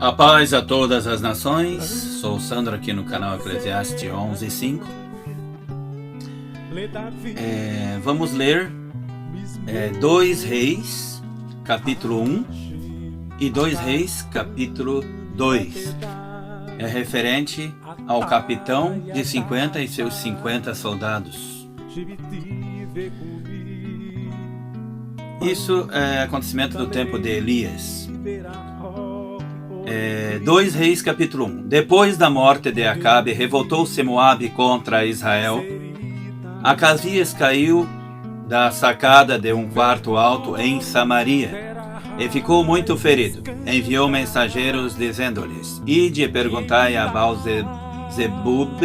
A paz a todas as nações. Sou Sandro aqui no canal Eclesiastes 11:5. Vamos ler 2 Reis, capítulo 1 e 2 Reis, capítulo 2. É referente ao capitão de 50 e seus 50 soldados. Isso é acontecimento do tempo de Elias. 2 Reis capítulo 1. Depois da morte de Acabe, revoltou-se Moabe contra Israel. Acasias caiu da sacada de um quarto alto em Samaria e ficou muito ferido. Enviou mensageiros dizendo-lhes: Ide e perguntai a Baal-zebub,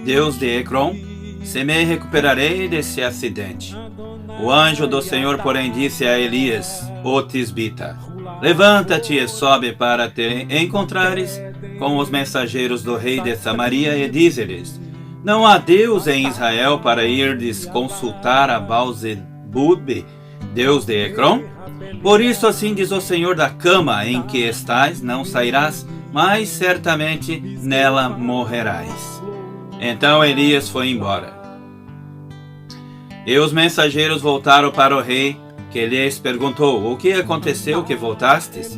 deus de Ecrom, se me recuperarei desse acidente. O anjo do Senhor, porém, disse a Elias, o tisbita: Levanta-te e sobe para te encontrares com os mensageiros do rei de Samaria e dize-lhes: Não há Deus em Israel para irdes consultar a Baal-zebub, deus de Ecrom? Por isso assim diz o Senhor: da cama em que estás não sairás, mas certamente nela morrerás. Então Elias foi embora. E os mensageiros voltaram para o rei, que lhes perguntou: O que aconteceu que voltastes?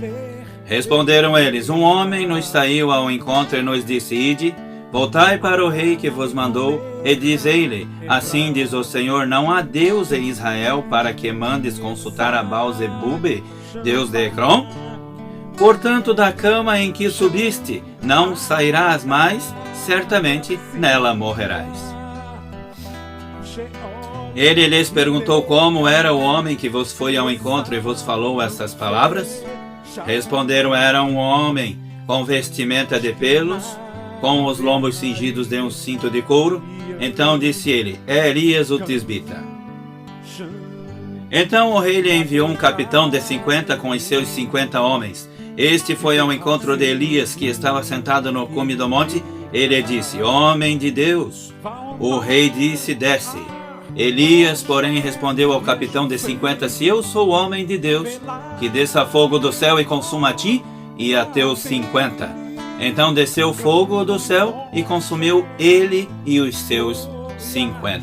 Responderam eles: Um homem nos saiu ao encontro e nos disse: Ide, voltai para o rei que vos mandou, e dizei-lhe: Assim diz o Senhor: Não há Deus em Israel para que mandes consultar a Baal-zebub, deus de Ecrom? Portanto, da cama em que subiste não sairás mais, certamente nela morrerás. Ele lhes perguntou: Como era o homem que vos foi ao encontro e vos falou essas palavras? Responderam: Era um homem com vestimenta de pelos, com os lombos cingidos de um cinto de couro. Então disse ele: É Elias o tisbita. Então o rei lhe enviou um capitão de 50 com os seus 50 homens. Este foi ao encontro de Elias, que estava sentado no cume do monte. Ele disse: Homem de Deus. O rei disse: Desce. Elias, porém, respondeu ao capitão de 50: Se eu sou homem de Deus, que desça fogo do céu e consuma a ti e a teus 50. Então desceu fogo do céu e consumiu ele e os seus 50.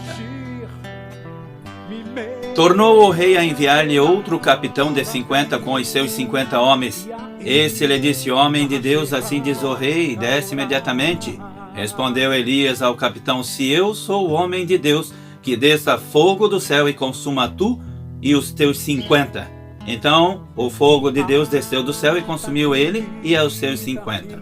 Tornou o rei a enviar-lhe outro capitão de 50 com os seus 50 homens. Esse lhe disse: Homem de Deus, assim diz o rei, desce imediatamente. Respondeu Elias ao capitão: Se eu sou homem de Deus, que desça fogo do céu e consuma tu e os teus 50. Então o fogo de Deus desceu do céu e consumiu ele e aos seus 50.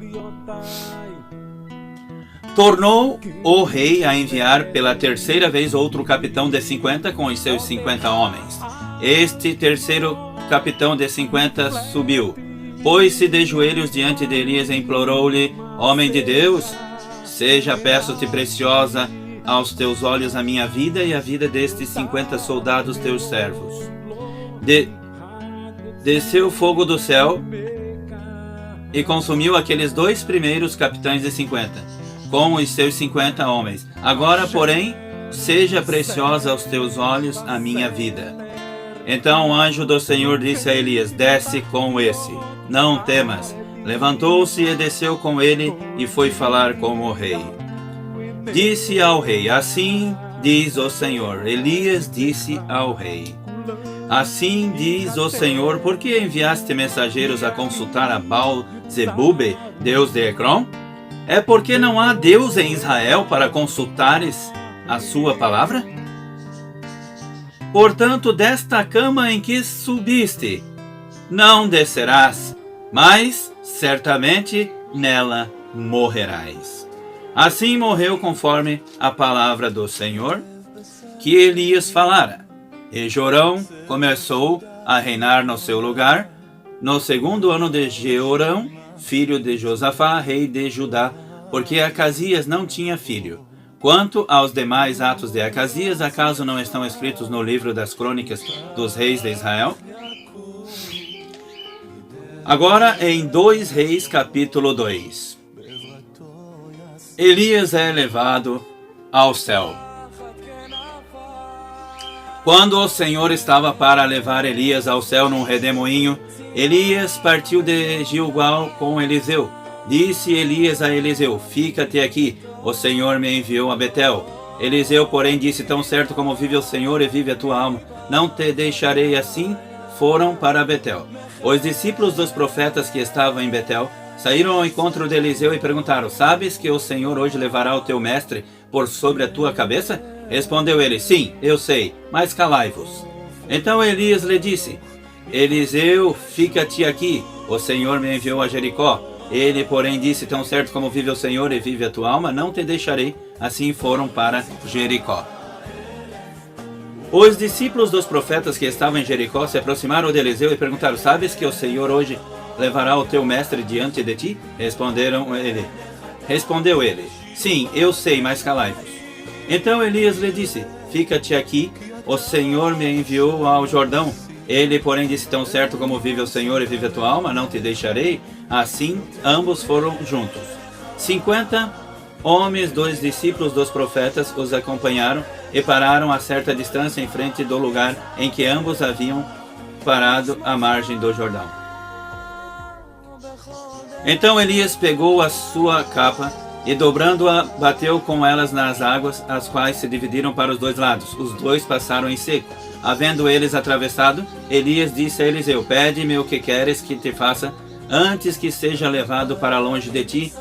Tornou o rei a enviar pela terceira vez outro capitão de 50 com os seus 50 homens. Este terceiro capitão de 50 subiu, pôs-se de joelhos diante de Elias e implorou-lhe: Homem de Deus, seja, peço-te, preciosa aos teus olhos a minha vida e a vida destes 50 soldados teus servos. Desceu fogo do céu e consumiu aqueles 2 primeiros capitães de 50, com os seus 50 homens. Agora, porém, seja preciosa aos teus olhos a minha vida. Então o anjo do Senhor disse a Elias: Desce com esse, não temas. Levantou-se e desceu com ele e foi falar com o rei. Disse ao rei: Assim diz o Senhor. Elias disse ao rei: Assim diz o Senhor: Por que enviaste mensageiros a consultar a Baal-zebub, deus de Ecrom? É porque não há Deus em Israel para consultares a sua palavra? Portanto, desta cama em que subiste, não descerás, mas certamente nela morrerás. Assim morreu conforme a palavra do Senhor que Elias falara. E Jorão começou a reinar no seu lugar, no 2º ano de Jeorão, filho de Josafá, rei de Judá, porque Acasias não tinha filho. Quanto aos demais atos de Acasias, acaso não estão escritos no livro das crônicas dos reis de Israel? Agora em 2 Reis capítulo 2. Elias é levado ao céu. Quando o Senhor estava para levar Elias ao céu num redemoinho, Elias partiu de Gilgal com Eliseu. Disse Elias a Eliseu: fica-te aqui, o Senhor me enviou a Betel. Eliseu, porém, disse: tão certo como vive o Senhor e vive a tua alma, não te deixarei. Assim foram para Betel. Os discípulos dos profetas que estavam em Betel saíram ao encontro de Eliseu e perguntaram: sabes que o Senhor hoje levará o teu mestre por sobre a tua cabeça? Respondeu ele: sim, eu sei, mas calai-vos. Então Elias lhe disse: Eliseu, fica-te aqui, o Senhor me enviou a Jericó. Ele, porém, disse: tão certo como vive o Senhor e vive a tua alma, não te deixarei. Assim foram para Jericó. Os discípulos dos profetas que estavam em Jericó se aproximaram de Eliseu e perguntaram: sabes que o Senhor hoje levará o teu mestre diante de ti? Respondeu ele: sim, eu sei, mas calai-vos. Então Elias lhe disse: fica-te aqui, o Senhor me enviou ao Jordão. Ele, porém, disse: tão certo como vive o Senhor e vive a tua alma, não te deixarei. Assim ambos foram juntos. 50 homens dos discípulos dos profetas os acompanharam e pararam a certa distância em frente do lugar em que ambos haviam parado à margem do Jordão. Então Elias pegou a sua capa e, dobrando-a, bateu com elas nas águas, as quais se dividiram para os dois lados. Os dois passaram em seco. Havendo eles atravessado, Elias disse a Eliseu: pede-me o que queres que te faça, antes que seja levado para longe de ti.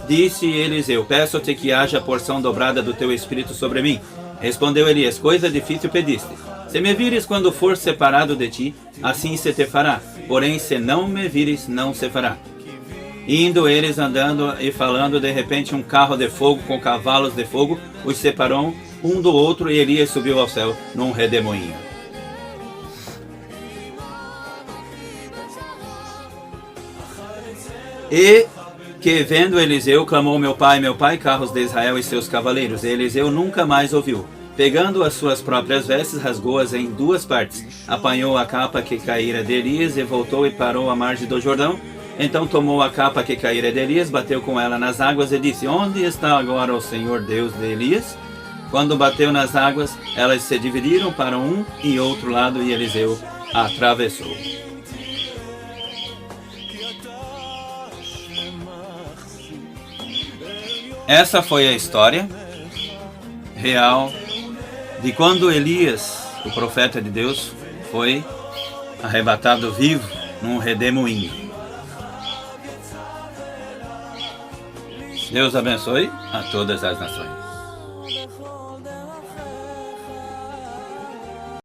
Disse Eliseu: peço-te que haja porção dobrada do teu espírito sobre mim. Respondeu Elias: coisa difícil pediste. Se me vires quando for separado de ti, assim se te fará. Porém, se não me vires, não se fará. Indo eles andando e falando, de repente um carro de fogo com cavalos de fogo os separou um do outro, e Elias subiu ao céu num redemoinho. E que, vendo Eliseu, clamou: meu pai, carros de Israel e seus cavaleiros. E Eliseu nunca mais ouviu. Pegando as suas próprias vestes, rasgou-as em duas partes. Apanhou a capa que caíra de Elias e voltou e parou à margem do Jordão. Então tomou a capa que caíra de Elias, bateu com ela nas águas e disse: onde está agora o Senhor Deus de Elias? Quando bateu nas águas, elas se dividiram para um e outro lado, e Eliseu atravessou. Essa foi a história real de quando Elias, o profeta de Deus, foi arrebatado vivo num redemoinho. Deus abençoe a todas as nações.